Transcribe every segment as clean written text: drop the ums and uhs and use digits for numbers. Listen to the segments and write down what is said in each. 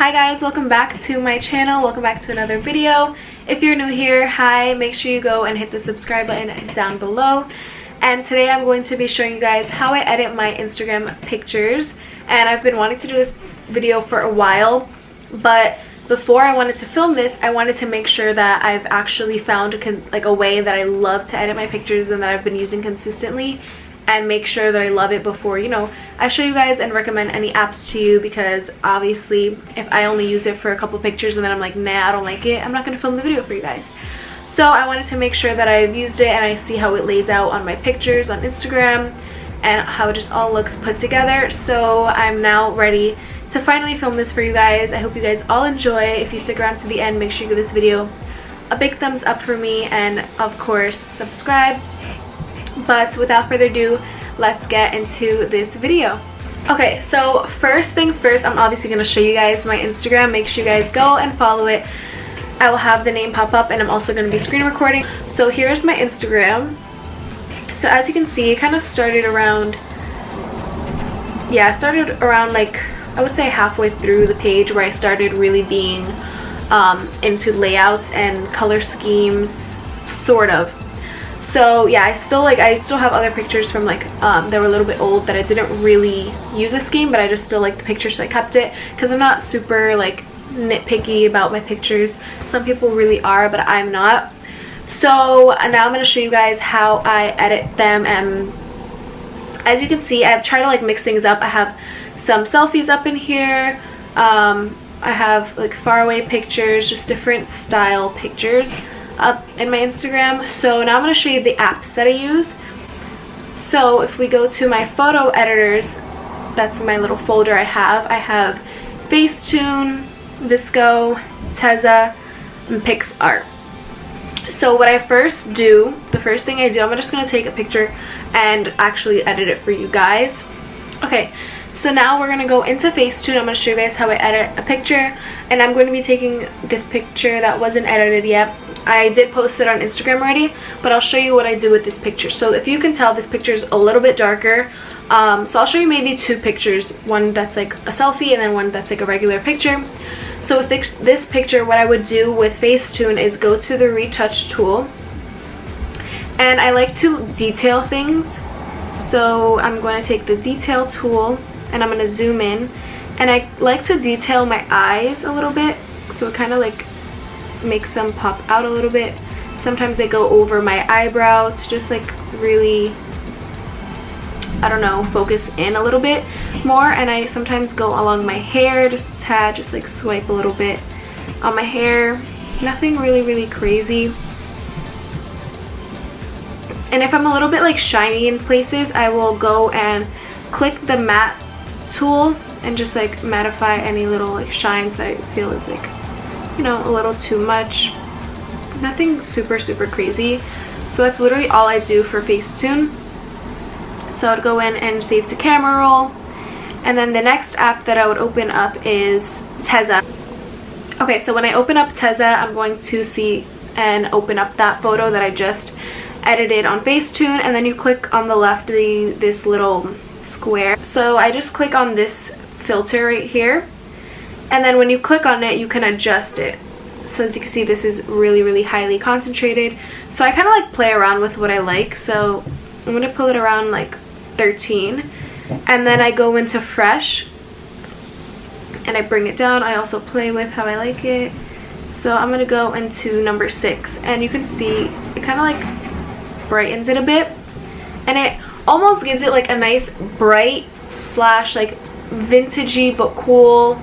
Hi guys, welcome back to my channel. Welcome back to another video. If you're new here, hi, make sure you go and hit the subscribe button down below. And today I'm going to be showing you guys how I edit my Instagram pictures. And I've been wanting to do this video for a while, but before I wanted to film this, I wanted to make sure that I've actually found a way that I love to edit my pictures and that I've been using consistently, and make sure that I love it before, I show you guys and recommend any apps to you, because obviously if I only use it for a couple pictures and then I'm like, nah, I don't like it, I'm not going to film the video for you guys. So I wanted to make sure that I've used it and I see how it lays out on my pictures on Instagram and how it just all looks put together. So I'm now ready to finally film this for you guys. I hope you guys all enjoy. If you stick around to the end, make sure you give this video a big thumbs up for me, and of course subscribe. But without further ado, let's get into this video. Okay, so first things first, I'm obviously going to show you guys my Instagram. Make sure you guys go and follow it. I will have the name pop up, and I'm also going to be screen recording. So here's my Instagram. So as you can see, it kind of started around, like, I would say halfway through the page, where I started really being into layouts and color schemes, sort of. So yeah, I still have other pictures from that were a little bit old that I didn't really use a scheme, but I just still like the pictures, so I kept it, because I'm not super nitpicky about my pictures. Some people really are, but I'm not. So now I'm going to show you guys how I edit them, and as you can see, I've tried to mix things up. I have some selfies up in here. I have faraway pictures, just different style pictures up in my Instagram. So now I'm going to show you the apps that I use. So if we go to my photo editors, that's my little folder I have Facetune, Visco, Tezza, and PixArt. So what I first do, the first thing I do, I'm just going to take a picture and actually edit it for you guys. Okay, so now we're going to go into Facetune. I'm going to show you guys how I edit a picture, and I'm going to be taking this picture that wasn't edited yet. I did post it on Instagram already, but I'll show you what I do with this picture. So if you can tell, this picture is a little bit darker. So I'll show you maybe two pictures, one that's like a selfie and then one that's like a regular picture. So with this picture, what I would do with Facetune is go to the retouch tool, and I like to detail things. So I'm going to take the detail tool and I'm going to zoom in, and I like to detail my eyes a little bit, so it kind of makes them pop out a little bit. Sometimes I go over my eyebrow to just really, I don't know, focus in a little bit more. And I sometimes go along my hair just a tad, just swipe a little bit on my hair. Nothing really crazy. And if I'm a little bit shiny in places, I will go and click the matte tool and just mattify any little shines that I feel is a little too much. Nothing super crazy. So that's literally all I do for Facetune. So I'd go in and save to camera roll, and then the next app that I would open up is Tezza. Okay, so when I open up Tezza, I'm going to see and open up that photo that I just edited on Facetune, and then you click on the left this little square. So I just click on this filter right here, and then when you click on it, you can adjust it. So as you can see, this is really highly concentrated. So I kind of play around with what I like. So I'm going to pull it around 13. And then I go into fresh and I bring it down. I also play with how I like it. So I'm going to go into number 6. And you can see it kind of brightens it a bit. And it almost gives it a nice bright slash vintagey but cool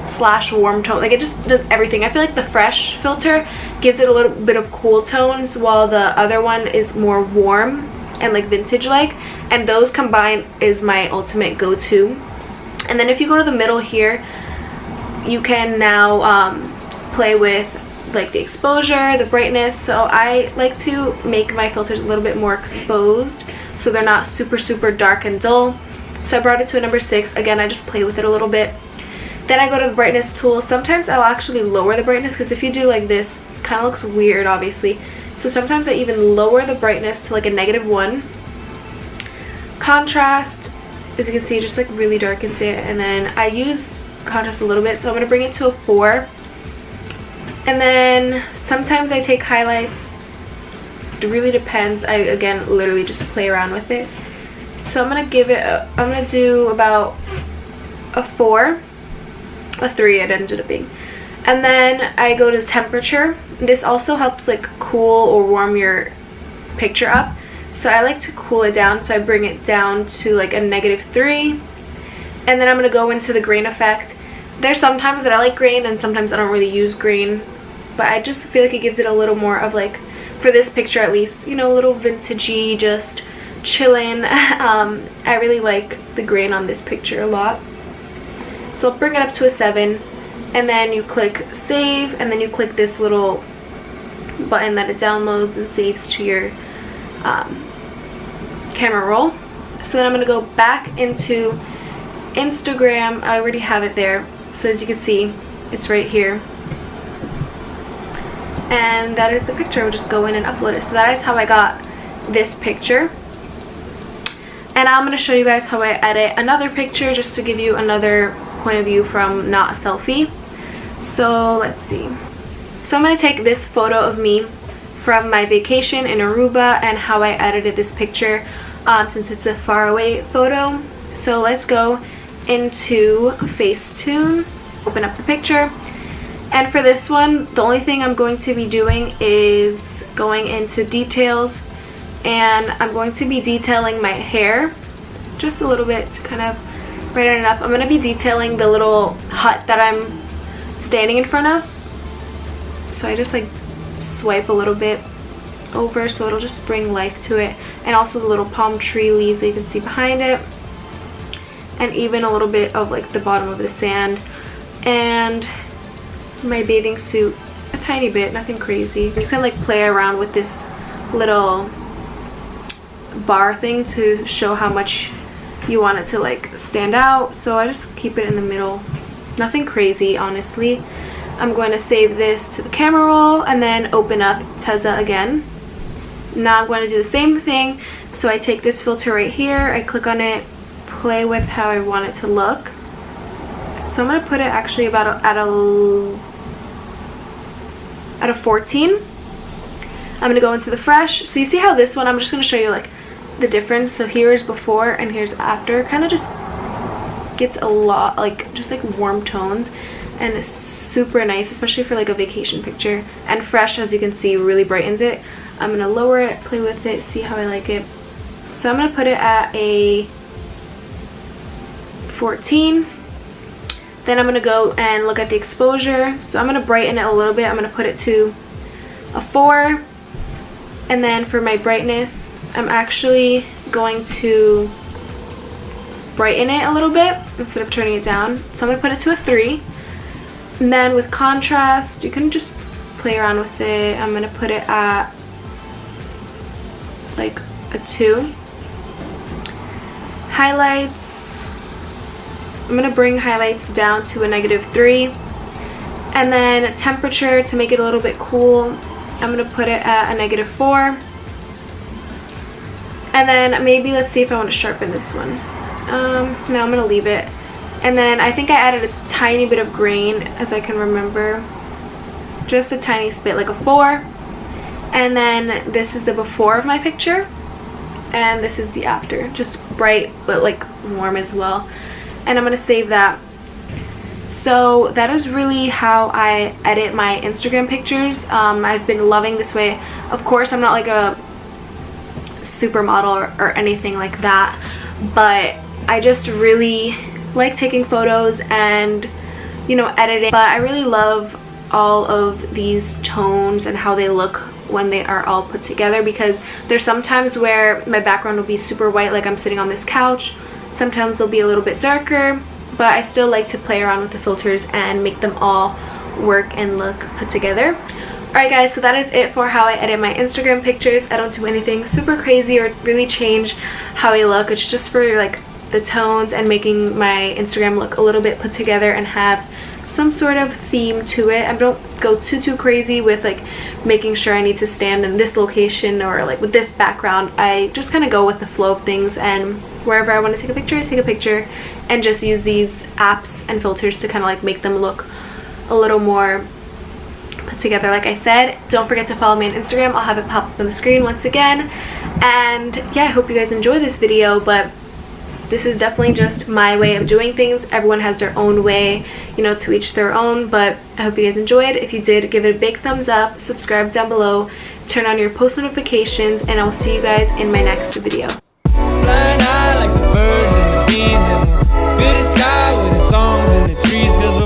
slash warm tone. It just does everything. I feel the fresh filter gives it a little bit of cool tones, while the other one is more warm and vintage and those combined is my ultimate go-to. And then if you go to the middle here, you can now play with the exposure, the brightness. So I like to make my filters a little bit more exposed, so they're not super dark and dull. So I brought it to a number 6. Again, I just play with it a little bit. Then I go to the brightness tool. Sometimes I'll actually lower the brightness, because if you do this, it kind of looks weird, obviously. So sometimes I even lower the brightness to a -1. Contrast, as you can see, just really darkens it. And then I use contrast a little bit, so I'm going to bring it to a 4. And then sometimes I take highlights. It really depends. I, again, literally just play around with it. So I'm going to give it I'm going to do about a 4. A 3 it ended up being. And then I go to temperature. This also helps like cool or warm your picture up. So I like to cool it down, so I bring it down to like a -3. And then I'm going to go into the grain effect. There's sometimes that I like grain and sometimes I don't really use grain, but I just feel like it gives it a little more of like, for this picture at least, you know, a little vintagey, just chillin'. I really like the grain on this picture a lot. So I'll bring it up to a 7, and then you click save, and then you click this little button that it downloads and saves to your camera roll. So then I'm going to go back into Instagram. I already have it there, so as you can see, it's right here, and that is the picture. I'll just go in and upload it. So that is how I got this picture, and I'm going to show you guys how I edit another picture just to give you another point of view from not a selfie. So let's see. So I'm going to take this photo of me from my vacation in Aruba and how I edited this picture, since it's a faraway photo. So let's go into Facetune, open up the picture, and for this one the only thing I'm going to be doing is going into details, and I'm going to be detailing my hair just a little bit to kind of brighten it up. I'm going to be detailing the little hut that I'm standing in front of, so I just like swipe a little bit over so it'll just bring life to it, and also the little palm tree leaves that you can see behind it, and even a little bit of like the bottom of the sand, and my bathing suit a tiny bit, nothing crazy. You can like play around with this little bar thing to show how much you want it to like stand out, so I just keep it in the middle, nothing crazy honestly. I'm going to save this to the camera roll and then open up Tezza again. Now I'm going to do the same thing, so I take this filter right here, I click on it, play with how I want it to look. So I'm going to put it actually about at a 14. I'm going to go into the fresh. So you see how this one, I'm just going to show you like the difference. So here's before and here's after. Kind of just gets a lot like just like warm tones, and it's super nice, especially for like a vacation picture. And fresh, as you can see, really brightens it. I'm going to lower it, play with it, see how I like it. So I'm going to put it at a 14. Then I'm going to go and look at the exposure. So I'm going to brighten it a little bit. I'm going to put it to a 4. And then for my brightness, I'm actually going to brighten it a little bit instead of turning it down. So I'm going to put it to a 3. And then with contrast, you can just play around with it. I'm going to put it at like a 2. Highlights, I'm going to bring highlights down to a -3. And then temperature, to make it a little bit cool, I'm going to put it at a -4. And then maybe let's see if I want to sharpen this one. No, I'm going to leave it. And then I think I added a tiny bit of grain, as I can remember. Just a tiny bit, like a 4. And then this is the before of my picture. And this is the after. Just bright, but like warm as well. And I'm going to save that. So that is really how I edit my Instagram pictures. I've been loving this way. Of course, I'm not like a supermodel or anything like that. But I just really like taking photos and, you know, editing. But I really love all of these tones and how they look when they are all put together, because there's some times where my background will be super white, like I'm sitting on this couch. Sometimes they'll be a little bit darker, but I still like to play around with the filters and make them all work and look put together. Alright guys, so that is it for how I edit my Instagram pictures. I don't do anything super crazy or really change how I look. It's just for like the tones and making my Instagram look a little bit put together and have some sort of theme to it. I don't go too crazy with like making sure I need to stand in this location or like with this background. I just kind of go with the flow of things and wherever I want to take a picture, and just use these apps and filters to kind of like make them look a little more put together. Like I said, don't forget to follow me on Instagram. I'll have it pop up on the screen once again. And yeah, I hope you guys enjoy this video, but this is definitely just my way of doing things. Everyone has their own way, you know, to each their own, but I hope you guys enjoyed. If you did, give it a big thumbs up, subscribe down below, turn on your post notifications, and I'll see you guys in my next video. Flying high like the birds and the bees and